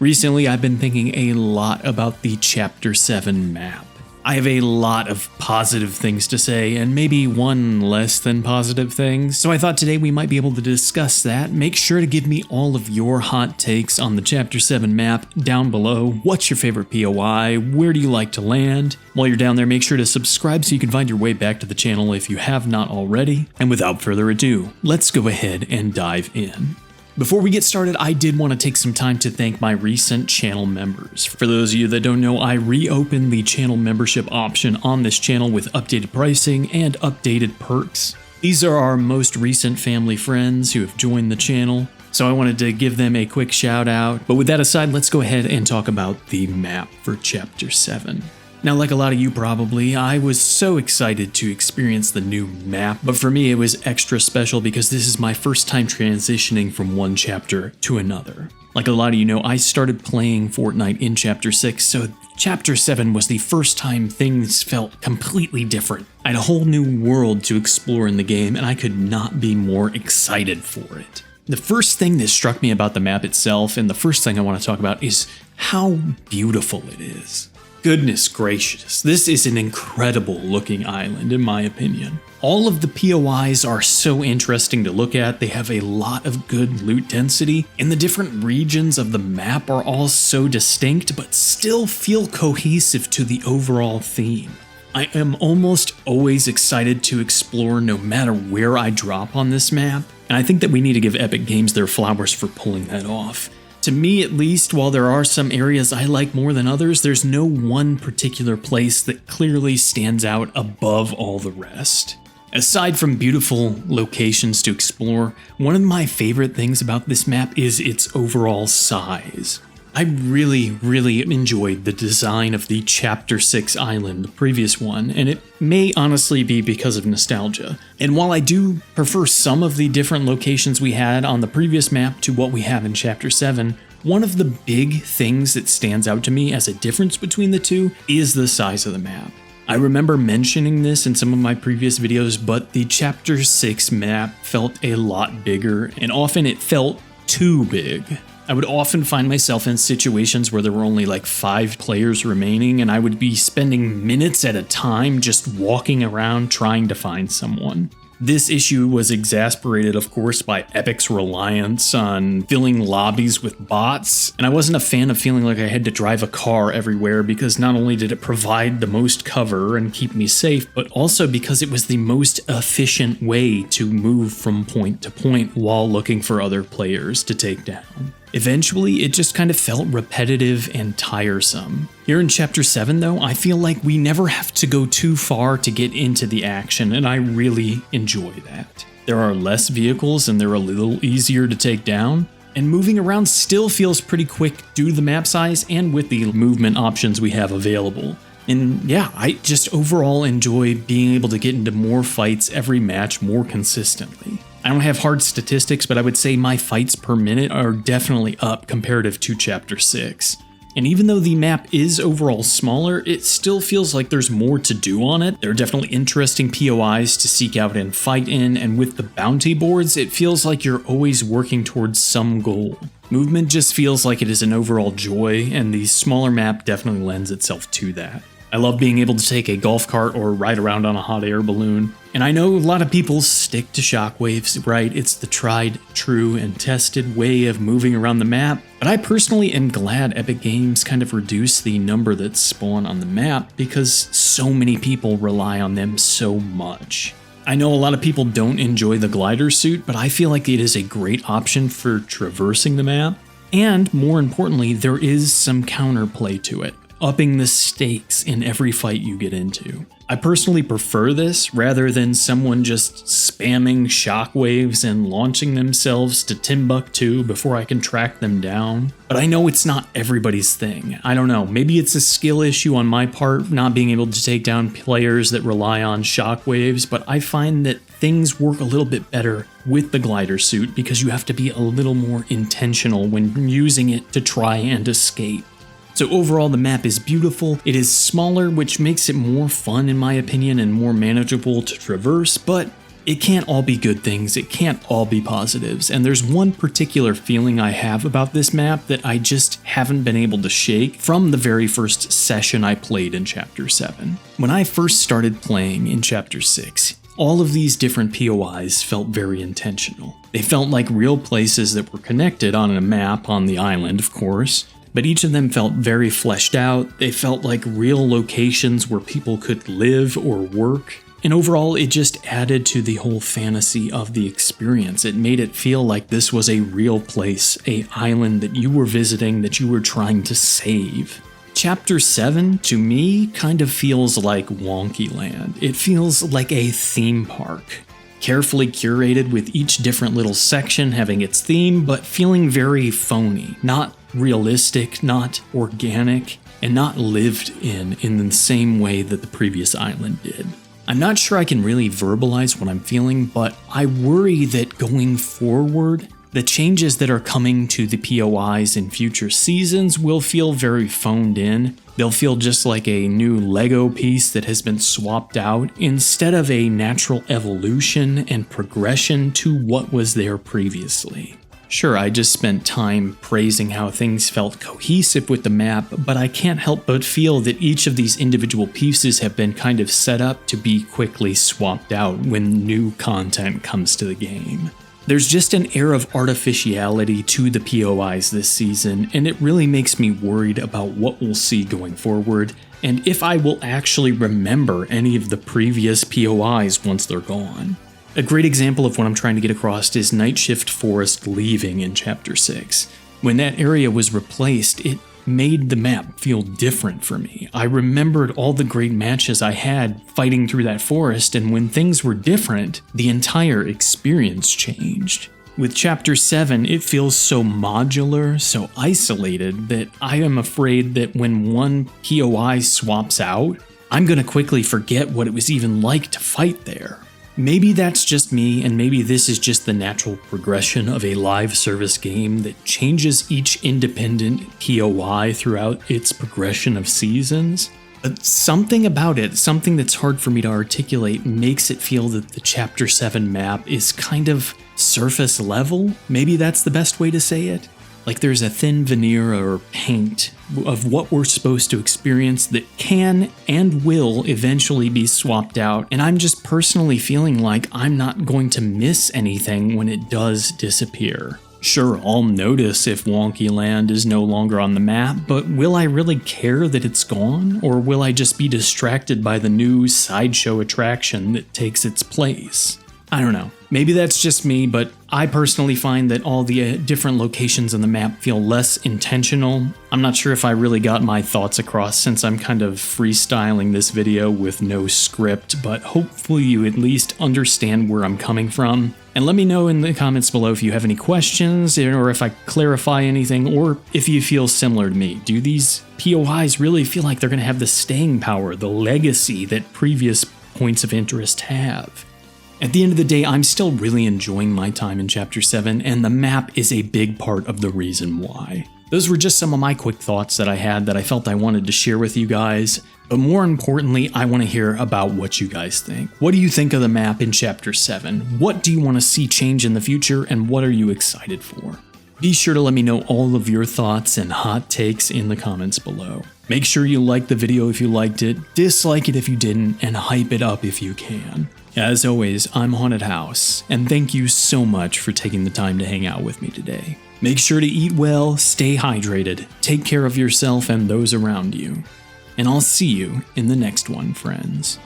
Recently, I've been thinking a lot about the Chapter 7 map. I have a lot of positive things to say, and maybe one less than positive thing, so I thought today we might be able to discuss that. Make sure to give me all of your hot takes on the Chapter 7 map down below. What's your favorite POI? Where do you like to land? While you're down there, make sure to subscribe so you can find your way back to the channel if you have not already. And without further ado, let's go ahead and dive in. Before we get started, I did want to take some time to thank my recent channel members. For those of you that don't know, I reopened the channel membership option on this channel with updated pricing and updated perks. These are our most recent family friends who have joined the channel, so I wanted to give them a quick shout out. But with that aside, let's go ahead and talk about the map for Chapter 7. Now, like a lot of you probably, I was so excited to experience the new map, but for me it was extra special because this is my first time transitioning from one chapter to another. Like a lot of you know, I started playing Fortnite in Chapter 6, so Chapter 7 was the first time things felt completely different. I had a whole new world to explore in the game, and I could not be more excited for it. The first thing that struck me about the map itself, and the first thing I want to talk about, is how beautiful it is. Goodness gracious, this is an incredible looking island in my opinion. All of the POIs are so interesting to look at, they have a lot of good loot density, and the different regions of the map are all so distinct but still feel cohesive to the overall theme. I am almost always excited to explore no matter where I drop on this map, and I think that we need to give Epic Games their flowers for pulling that off. To me at least, while there are some areas I like more than others, there's no one particular place that clearly stands out above all the rest. Aside from beautiful locations to explore, one of my favorite things about this map is its overall size. I really enjoyed the design of the Chapter 6 island, the previous one, and it may honestly be because of nostalgia. And while I do prefer some of the different locations we had on the previous map to what we have in Chapter 7, one of the big things that stands out to me as a difference between the two is the size of the map. I remember mentioning this in some of my previous videos, but the Chapter 6 map felt a lot bigger, and often it felt too big. I would often find myself in situations where there were only like 5 players remaining, and I would be spending minutes at a time just walking around trying to find someone. This issue was exasperated, of course, by Epic's reliance on filling lobbies with bots, and I wasn't a fan of feeling like I had to drive a car everywhere because not only did it provide the most cover and keep me safe, but also because it was the most efficient way to move from point to point while looking for other players to take down. Eventually, it just kind of felt repetitive and tiresome. Here in Chapter 7 though, I feel like we never have to go too far to get into the action, and I really enjoy that. There are less vehicles and they're a little easier to take down, and moving around still feels pretty quick due to the map size and with the movement options we have available. And yeah, I just overall enjoy being able to get into more fights every match more consistently. I don't have hard statistics, but I would say my fights per minute are definitely up comparative to Chapter 6. And even though the map is overall smaller, it still feels like there's more to do on it. There are definitely interesting POIs to seek out and fight in, and with the bounty boards, it feels like you're always working towards some goal. Movement just feels like it is an overall joy, and the smaller map definitely lends itself to that. I love being able to take a golf cart or ride around on a hot air balloon. And I know a lot of people stick to shockwaves, right? It's the tried, true, and tested way of moving around the map. But I personally am glad Epic Games kind of reduced the number that spawn on the map because so many people rely on them so much. I know a lot of people don't enjoy the glider suit, but I feel like it is a great option for traversing the map. And more importantly, there is some counterplay to it, upping the stakes in every fight you get into. I personally prefer this rather than someone just spamming shockwaves and launching themselves to Timbuktu before I can track them down. But I know it's not everybody's thing. I don't know, maybe it's a skill issue on my part, not being able to take down players that rely on shockwaves, but I find that things work a little bit better with the glider suit because you have to be a little more intentional when using it to try and escape. So overall, the map is beautiful. It is smaller, which makes it more fun in my opinion and more manageable to traverse, but It can't all be good things, it can't all be positives, and there's one particular feeling I have about this map that I just haven't been able to shake from the very first session I played in Chapter 7. When I first started playing in Chapter 6, all of these different POIs felt very intentional. They felt like real places that were connected on a map on the island, of course, but each of them felt very fleshed out. They felt like real locations where people could live or work. And overall, it just added to the whole fantasy of the experience. It made it feel like this was a real place, an island that you were visiting, that you were trying to save. Chapter 7, to me, kind of feels like Wonky Land. It feels like a theme park. Carefully curated with each different little section having its theme, but feeling very phony, not realistic, not organic, and not lived in the same way that the previous island did. I'm not sure I can really verbalize what I'm feeling, but I worry that going forward, the changes that are coming to the POIs in future seasons will feel very phoned in. They'll feel just like a new Lego piece that has been swapped out instead of a natural evolution and progression to what was there previously. Sure, I just spent time praising how things felt cohesive with the map, but I can't help but feel that each of these individual pieces have been kind of set up to be quickly swapped out when new content comes to the game. There's just an air of artificiality to the POIs this season, and it really makes me worried about what we'll see going forward, and if I will actually remember any of the previous POIs once they're gone. A great example of what I'm trying to get across is Night Shift Forest leaving in Chapter 6. When that area was replaced, it made the map feel different for me. I remembered all the great matches I had fighting through that forest, and when things were different, the entire experience changed. With Chapter 7, it feels so modular, so isolated, that I am afraid that when one POI swaps out, I'm going to quickly forget what it was even like to fight there. Maybe that's just me, and maybe this is just the natural progression of a live service game that changes each independent POI throughout its progression of seasons. But something about it, something that's hard for me to articulate, makes it feel that the Chapter 7 map is kind of surface level. Maybe that's the best way to say it. Like there's a thin veneer or paint of what we're supposed to experience that can and will eventually be swapped out, and I'm just personally feeling like I'm not going to miss anything when it does disappear. Sure, I'll notice if Wonky Land is no longer on the map, but will I really care that it's gone, or will I just be distracted by the new sideshow attraction that takes its place? I don't know. Maybe that's just me, but I personally find that all the different locations on the map feel less intentional. I'm not sure if I really got my thoughts across since I'm kind of freestyling this video with no script, but hopefully you at least understand where I'm coming from. And let me know in the comments below if you have any questions, or if I clarify anything, or if you feel similar to me. Do these POIs really feel like they're going to have the staying power, the legacy that previous points of interest have? At the end of the day, I'm still really enjoying my time in Chapter 7, and the map is a big part of the reason why. Those were just some of my quick thoughts that I had that I felt I wanted to share with you guys, but more importantly, I want to hear about what you guys think. What do you think of the map in Chapter 7? What do you want to see change in the future, and what are you excited for? Be sure to let me know all of your thoughts and hot takes in the comments below. Make sure you like the video if you liked it, dislike it if you didn't, and hype it up if you can. As always, I'm Haunted House, and thank you so much for taking the time to hang out with me today. Make sure to eat well, stay hydrated, take care of yourself and those around you, and I'll see you in the next one, friends.